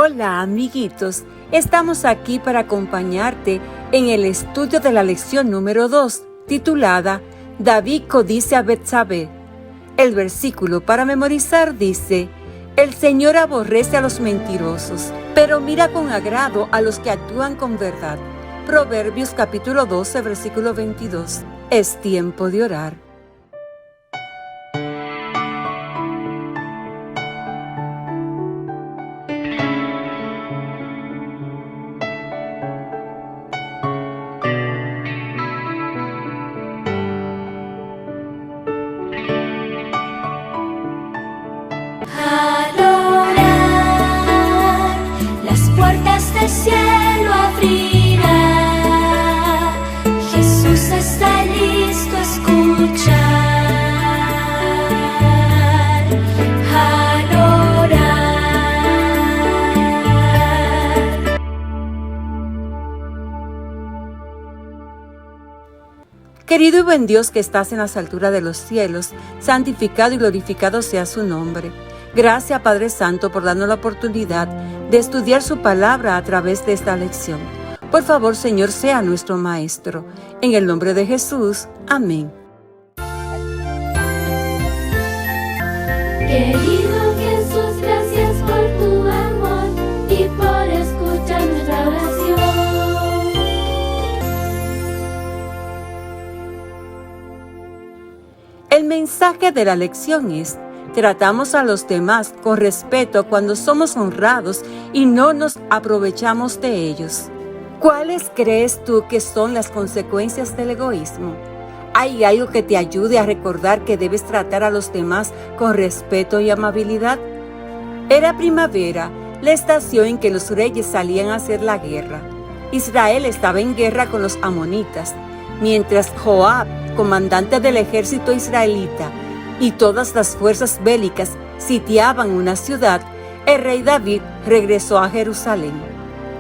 Hola amiguitos, estamos aquí para acompañarte en el estudio de la lección número 2, titulada David codicia a Betsabé. El versículo para memorizar dice: El Señor aborrece a los mentirosos, pero mira con agrado a los que actúan con verdad. Proverbios capítulo 12, versículo 22. Es tiempo de orar. El cielo abrirá, Jesús está listo a escuchar, al orar. Querido y buen Dios que estás en las alturas de los cielos, santificado y glorificado sea su nombre. Gracias, Padre Santo, por darnos la oportunidad de estudiar su palabra a través de esta lección. Por favor, Señor, sea nuestro Maestro. En el nombre de Jesús. Amén. Querido Jesús, gracias por tu amor y por escuchar nuestra oración. El mensaje de la lección es: tratamos a los demás con respeto cuando somos honrados y no nos aprovechamos de ellos. ¿Cuáles crees tú que son las consecuencias del egoísmo? ¿Hay algo que te ayude a recordar que debes tratar a los demás con respeto y amabilidad? Era primavera, la estación en que los reyes salían a hacer la guerra. Israel estaba en guerra con los amonitas, mientras Joab, comandante del ejército israelita, y todas las fuerzas bélicas sitiaban una ciudad. El rey David regresó a Jerusalén.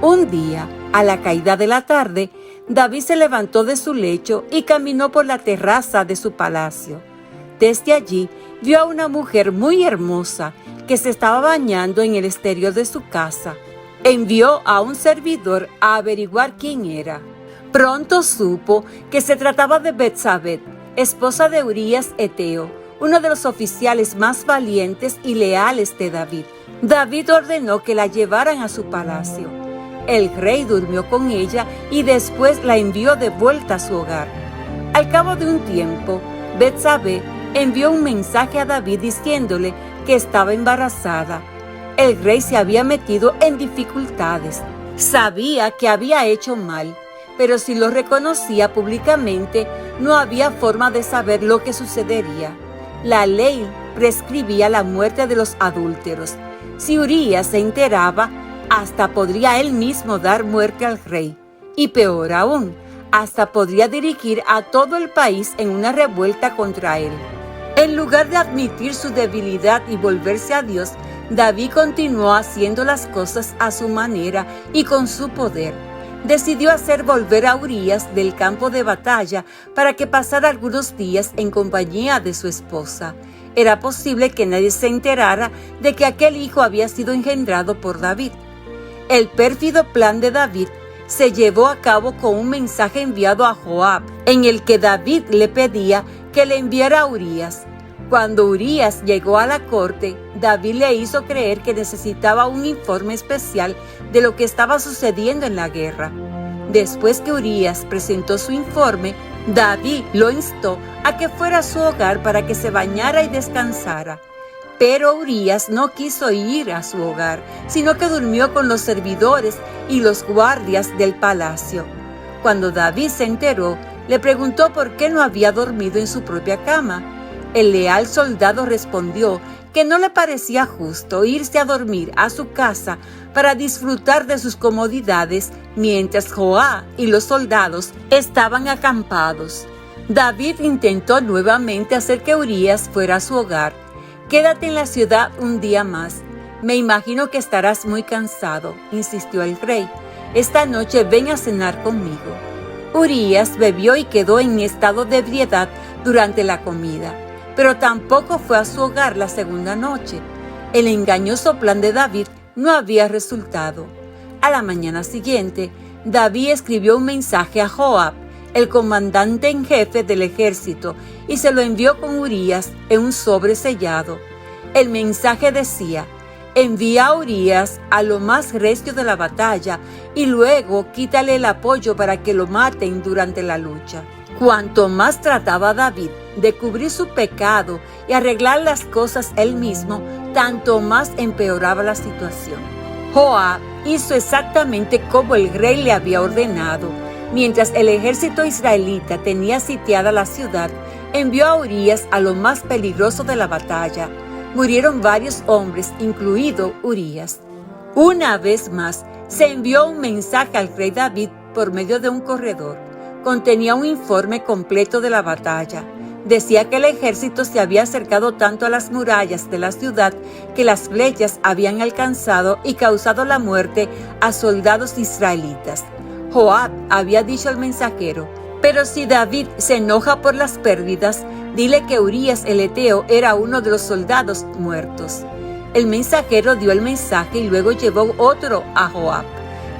Un día, a la caída de la tarde, David se levantó de su lecho y caminó por la terraza de su palacio. Desde allí, vio a una mujer muy hermosa que se estaba bañando en el exterior de su casa. Envió a un servidor a averiguar quién era. Pronto supo que se trataba de Betsabé, esposa de Urías Eteo, uno de los oficiales más valientes y leales de David. David ordenó que la llevaran a su palacio. El rey durmió con ella y después la envió de vuelta a su hogar. Al cabo de un tiempo, Betsabé envió un mensaje a David diciéndole que estaba embarazada. El rey se había metido en dificultades. Sabía que había hecho mal, pero si lo reconocía públicamente, no había forma de saber lo que sucedería. La ley prescribía la muerte de los adúlteros. Si Urías se enteraba, hasta podría él mismo dar muerte al rey. Y peor aún, hasta podría dirigir a todo el país en una revuelta contra él. En lugar de admitir su debilidad y volverse a Dios, David continuó haciendo las cosas a su manera y con su poder. Decidió hacer volver a Urías del campo de batalla para que pasara algunos días en compañía de su esposa. Era posible que nadie se enterara de que aquel hijo había sido engendrado por David. El pérfido plan de David se llevó a cabo con un mensaje enviado a Joab, en el que David le pedía que le enviara a Urías. Cuando Urías llegó a la corte, David le hizo creer que necesitaba un informe especial de lo que estaba sucediendo en la guerra. Después que Urías presentó su informe, David lo instó a que fuera a su hogar para que se bañara y descansara. Pero Urías no quiso ir a su hogar, sino que durmió con los servidores y los guardias del palacio. Cuando David se enteró, le preguntó por qué no había dormido en su propia cama. El leal soldado respondió que no le parecía justo irse a dormir a su casa para disfrutar de sus comodidades mientras Joab y los soldados estaban acampados. David intentó nuevamente hacer que Urías fuera a su hogar. «Quédate en la ciudad un día más. Me imagino que estarás muy cansado», insistió el rey. «Esta noche ven a cenar conmigo». Urías bebió y quedó en estado de ebriedad durante la comida, pero tampoco fue a su hogar la segunda noche. El engañoso plan de David no había resultado. A la mañana siguiente, David escribió un mensaje a Joab, el comandante en jefe del ejército, y se lo envió con Urías en un sobre sellado. El mensaje decía: envía a Urías a lo más recio de la batalla y luego quítale el apoyo para que lo maten durante la lucha. Cuanto más trataba David de cubrir su pecado y arreglar las cosas él mismo, tanto más empeoraba la situación. Joab hizo exactamente como el rey le había ordenado. Mientras el ejército israelita tenía sitiada la ciudad, envió a Urías a lo más peligroso de la batalla. Murieron varios hombres, incluido Urías. Una vez más, se envió un mensaje al rey David por medio de un corredor. Contenía un informe completo de la batalla. Decía que el ejército se había acercado tanto a las murallas de la ciudad que las flechas habían alcanzado y causado la muerte a soldados israelitas. Joab había dicho al mensajero: pero si David se enoja por las pérdidas, dile que Urías el Eteo era uno de los soldados muertos. El mensajero dio el mensaje y luego llevó otro a Joab,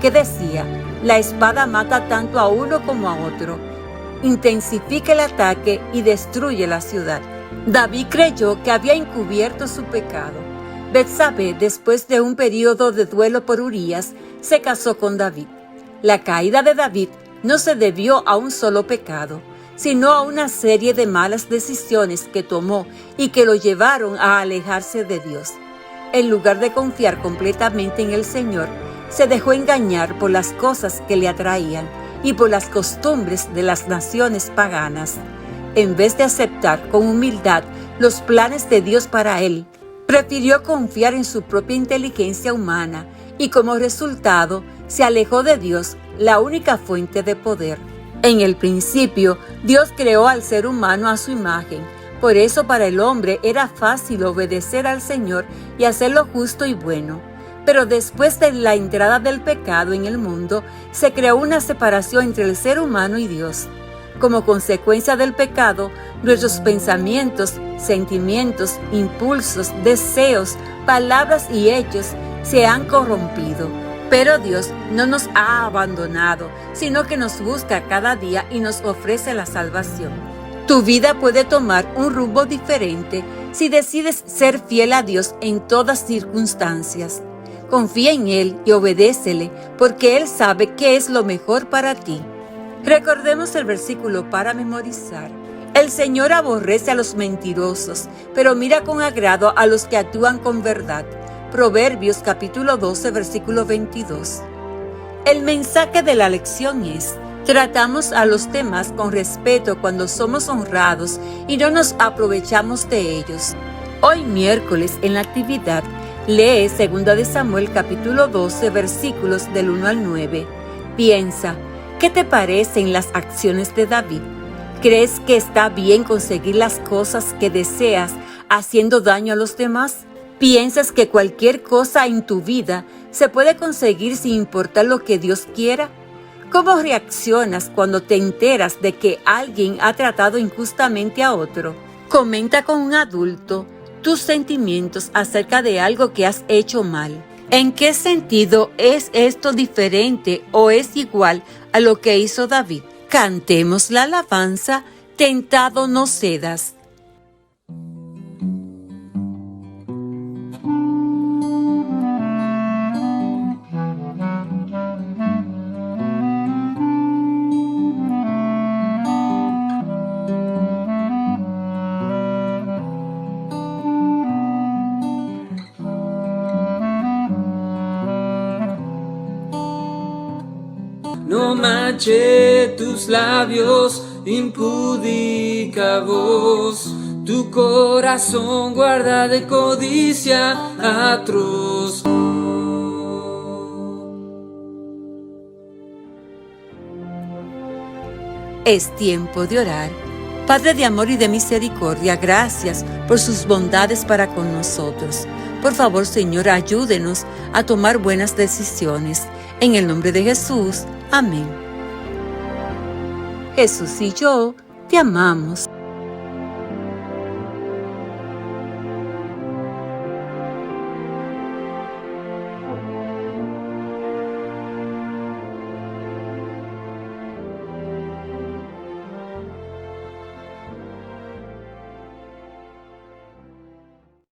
que decía: la espada mata tanto a uno como a otro. Intensifica el ataque y destruye la ciudad. David creyó que había encubierto su pecado. Betsabé, después de un periodo de duelo por Urías, se casó con David. La caída de David no se debió a un solo pecado, sino a una serie de malas decisiones que tomó y que lo llevaron a alejarse de Dios. En lugar de confiar completamente en el Señor, se dejó engañar por las cosas que le atraían y por las costumbres de las naciones paganas. En vez de aceptar con humildad los planes de Dios para él, prefirió confiar en su propia inteligencia humana y como resultado se alejó de Dios, la única fuente de poder. En el principio, Dios creó al ser humano a su imagen. Por eso para el hombre era fácil obedecer al Señor y hacer lo justo y bueno. Pero después de la entrada del pecado en el mundo, se creó una separación entre el ser humano y Dios. Como consecuencia del pecado, nuestros pensamientos, sentimientos, impulsos, deseos, palabras y hechos se han corrompido. Pero Dios no nos ha abandonado, sino que nos busca cada día y nos ofrece la salvación. Tu vida puede tomar un rumbo diferente si decides ser fiel a Dios en todas circunstancias. Confía en Él y obedécele, porque Él sabe qué es lo mejor para ti. Recordemos el versículo para memorizar. El Señor aborrece a los mentirosos, pero mira con agrado a los que actúan con verdad. Proverbios capítulo 12, versículo 22. El mensaje de la lección es: tratamos a los demás con respeto cuando somos honrados y no nos aprovechamos de ellos. Hoy miércoles en la actividad, lee 2 Samuel capítulo 12 versículos del 1 al 9. Piensa, ¿qué te parecen las acciones de David? ¿Crees que está bien conseguir las cosas que deseas haciendo daño a los demás? ¿Piensas que cualquier cosa en tu vida se puede conseguir sin importar lo que Dios quiera? ¿Cómo reaccionas cuando te enteras de que alguien ha tratado injustamente a otro? Comenta con un adulto tus sentimientos acerca de algo que has hecho mal. ¿En qué sentido es esto diferente o es igual a lo que hizo David? Cantemos la alabanza, tentado no cedas. No manche tus labios, impúdica voz, tu corazón guarda de codicia atroz. Es tiempo de orar. Padre de amor y de misericordia, gracias por sus bondades para con nosotros. Por favor, Señor, ayúdenos a tomar buenas decisiones. En el nombre de Jesús. Amén. Jesús y yo te amamos.